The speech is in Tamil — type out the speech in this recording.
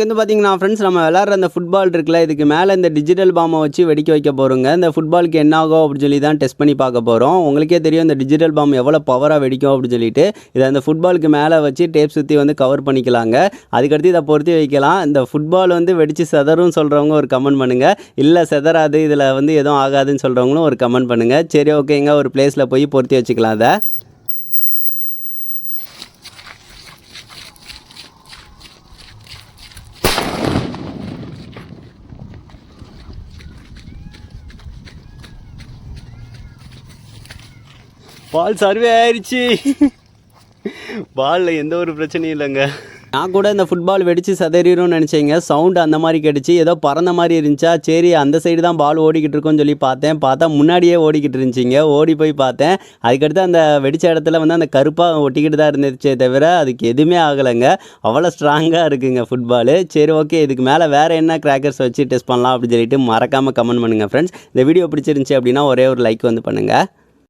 வந்து பார்த்தீங்கன்னா ஃப்ரெண்ட்ஸ் நம்ம விளாட்ற அந்த ஃபுட்பால் இருக்குல்ல, இதுக்கு மேலே இந்த டிஜிட்டல் பாம்பை வச்சு வெடிக்க வைக்க போகிறோங்க. இந்த ஃபுட்பாலுக்கு என்ன ஆகும் அப்படின்னு சொல்லி தான் டெஸ்ட் பண்ணி பார்க்க போகிறோம். உங்களுக்கே தெரியும் இந்த டிஜிட்டல் பாம் எவ்வளோ பவராக வெடிக்கும் அப்படின்னு சொல்லிட்டு. இதை அந்த ஃபுட்பாலுக்கு மேலே வச்சு டேப் சுற்றி வந்து கவர் பண்ணிக்கலாங்க. அதுக்கடுத்து இதை பொருத்தி வைக்கலாம். இந்த ஃபுட்பால் வந்து வெடித்து செதறும் சொல்கிறவங்க ஒரு கமெண்ட் பண்ணுங்கள். இல்லை செதறாது, இதில் வந்து எதுவும் ஆகாதுன்னு சொல்கிறவங்களும் ஒரு கமெண்ட் பண்ணுங்கள். சரி ஓகேங்க, ஒரு பிளேஸில் போய் பொருத்தி வச்சுக்கலாம் அதை. பால் சர்வே ஆயிடுச்சு. பாலில் எந்த ஒரு பிரச்சனையும் இல்லைங்க. நான் கூட இந்த ஃபுட்பால் வெடித்து சதறிடும்னு நினச்சேங்க. சவுண்டு அந்த மாதிரி கிடச்சி ஏதோ பறந்த மாதிரி இருந்துச்சா, சரி அந்த சைடு தான் பால் ஓடிக்கிட்டு இருக்குன்னு சொல்லி பார்த்தா முன்னாடியே ஓடிக்கிட்டு இருந்துச்சிங்க. ஓடி போய் பார்த்தேன். அதுக்கடுத்து அந்த வெடித்த இடத்துல வந்து அந்த கருப்பாக ஒட்டிக்கிட்டு தான் இருந்துச்சே தவிர அதுக்கு எதுவுமே ஆகலைங்க. அவ்வளோ ஸ்ட்ராங்காக இருக்குங்க ஃபுட்பாலு. சரி ஓகே, இதுக்கு மேலே வேறு என்ன கிராக்கர்ஸ் வச்சு டெஸ்ட் பண்ணலாம் அப்படின்னு சொல்லிட்டு மறக்காமல் கமெண்ட் பண்ணுங்கள் ஃப்ரெண்ட்ஸ். இந்த வீடியோ பிடிச்சிருந்துச்சி அப்படின்னா ஒரே ஒரு லைக் வந்து பண்ணுங்கள்.